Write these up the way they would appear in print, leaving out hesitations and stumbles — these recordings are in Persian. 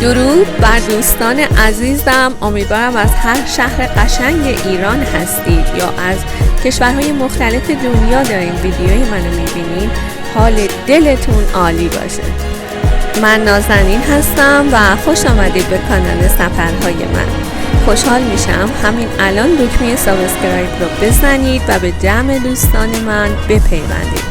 درود بر دوستان عزیزم. امیدوارم از هر شهر قشنگ ایران هستید یا از کشورهای مختلف دنیا دارین ویدیوی منو میبینین، حال دلتون عالی باشه. من نازنین هستم و خوش آمدید به کانال سفرهای من. خوشحال میشم همین الان دکمه سابسکرایب رو بزنید و به جمع دوستان من بپیوندید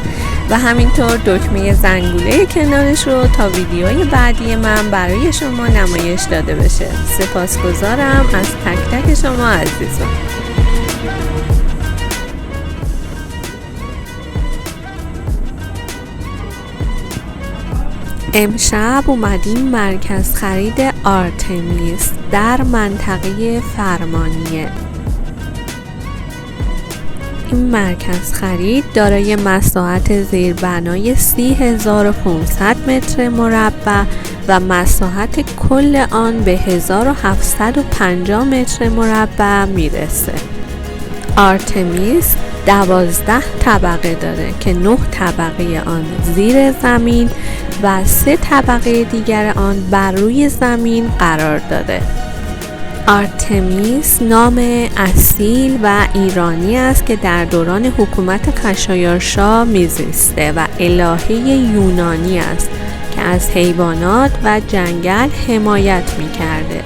و همینطور دکمه زنگوله کنارش رو تا ویدیوهای بعدی من برای شما نمایش داده بشه. سپاسگزارم از تک تک شما عزیزان. امشب اومدیم مرکز خرید آرتمیس در منطقه فرمانیه. این مرکز خرید دارای مساحت زیربنای 30,500 متر مربع و مساحت کل آن به 1750 متر مربع میرسه. آرتمیس 12 طبقه داره که 9 طبقه آن زیر زمین و 3 طبقه دیگر آن بر روی زمین قرار داره. آرتمیس نام اصیل و ایرانی است که در دوران حکومت خشایارشا میزیسته و الهه یونانی است که از حیوانات و جنگل حمایت میکرده.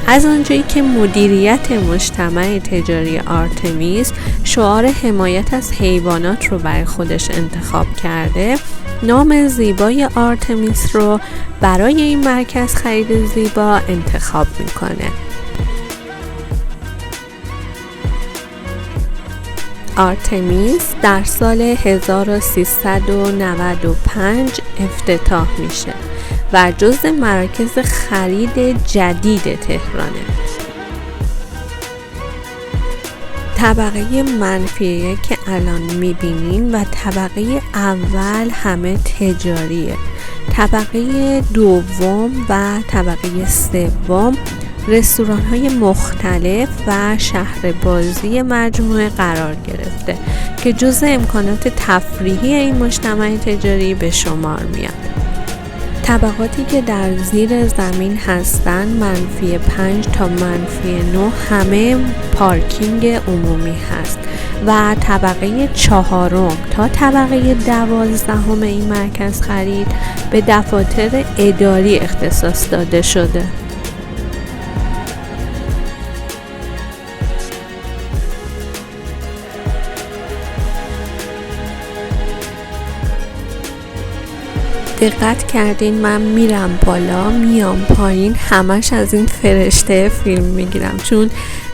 از آنجایی که مدیریت مجتمع تجاری آرتمیس شعار حمایت از حیوانات رو برای خودش انتخاب کرده، نام زیبای آرتمیس رو برای این مرکز خرید زیبا انتخاب میکنه. آرتمیس در سال 1395 افتتاح میشه و جزو مراکز خرید جدید تهرانه. طبقه منفی که الان میبینین و طبقه اول همه تجاریه. طبقه دوم و طبقه سوم رستوران های مختلف و شهر بازی مجموعه قرار گرفته که جزء امکانات تفریحی این مجتمع تجاری به شمار میاد. طبقاتی که در زیر زمین هستن منفی 5 تا منفی 9 همه پارکینگ عمومی هست و طبقه 4 تا طبقه 12 این مرکز خرید به دفاتر اداری اختصاص داده شده. دقت کردین من میرم بالا میام پایین همش از این فرشته فیلم میگیرم، چون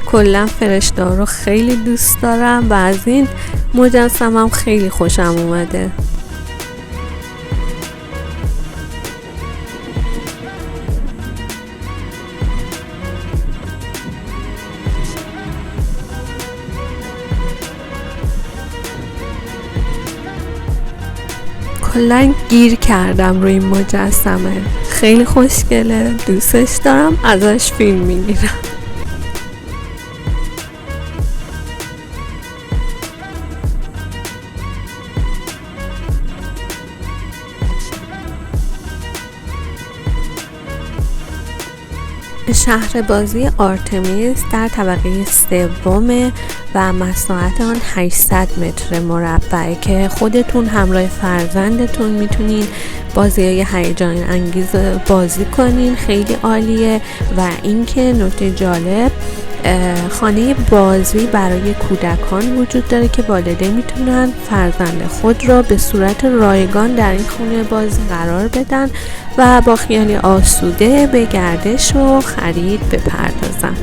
کلا فرشته رو خیلی دوست دارم و از این مجسمم خیلی خوشم اومده. کلا گیر کردم روی این مجسمه، خیلی خوشگله، دوستش دارم، ازش فیلم میگیرم. شهر بازی آرتمیس در طبقه سوم و مساحت آن 800 متر مربعه که خودتون همراه فرزندتون میتونین بازی‌های هیجان انگیز بازی کنین، خیلی عالیه. و اینکه نکته جالب خانه بازی برای کودکان وجود داره که والدین میتونن فرزند خود را به صورت رایگان در این خونه بازی قرار بدن و با خیالی آسوده به گردش و خرید بپردازن.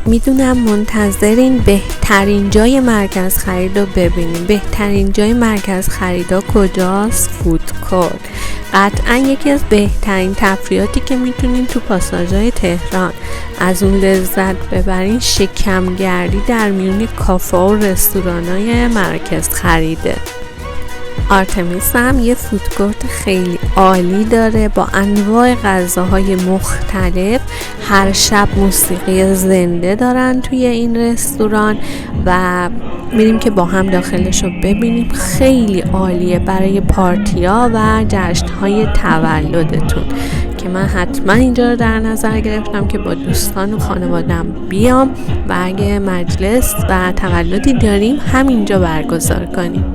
میدونم منتظرین بهترین جای مرکز خرید رو ببینیم. بهترین جای مرکز خریدا کجاست؟ فود کورت. قطعا یکی از بهترین تفریحاتی که میتونین تو پاساژهای تهران از اون لذت ببرین شکمگردی در میون کافه و رستورانای مراکز خریده. آرتمیس هم یه فودکورت خیلی عالی داره با انواع غذاهای مختلف. هر شب موسیقی زنده دارن توی این رستوران و میریم که با هم داخلش رو ببینیم. خیلی عالیه برای پارتیا و جشنهای تولدتون که من حتما اینجا رو در نظر گرفتم که با دوستان و خانوادم بیام و اگه مجلس و تولدی داریم همینجا برگزار کنیم.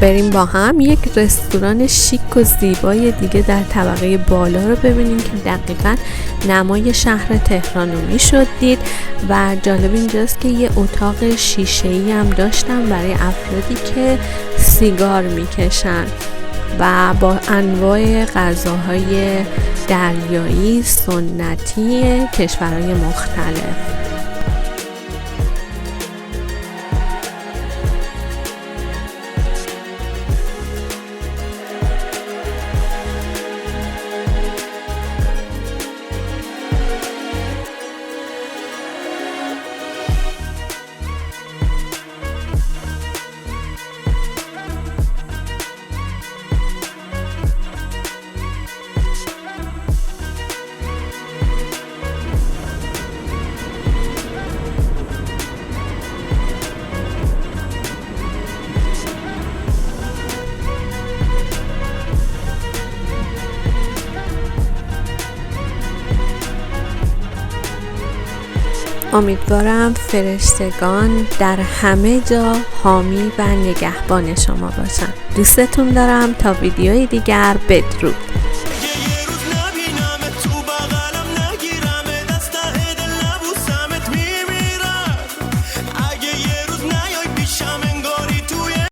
بریم با هم یک رستوران شیک و زیبای دیگه در طبقه بالا رو ببینیم که دقیقاً نمای شهر تهران رو میشد دید و جالب اینجاست که یه اتاق شیشه‌ای هم داشتن برای افرادی که سیگار میکشن و با انواع غذاهای دریایی سنتی کشورهای مختلف. امیدوارم فرشتگان در همه جا حامی و نگهبان شما باشن. دوستتون دارم. تا ویدیوی دیگر، بدرود.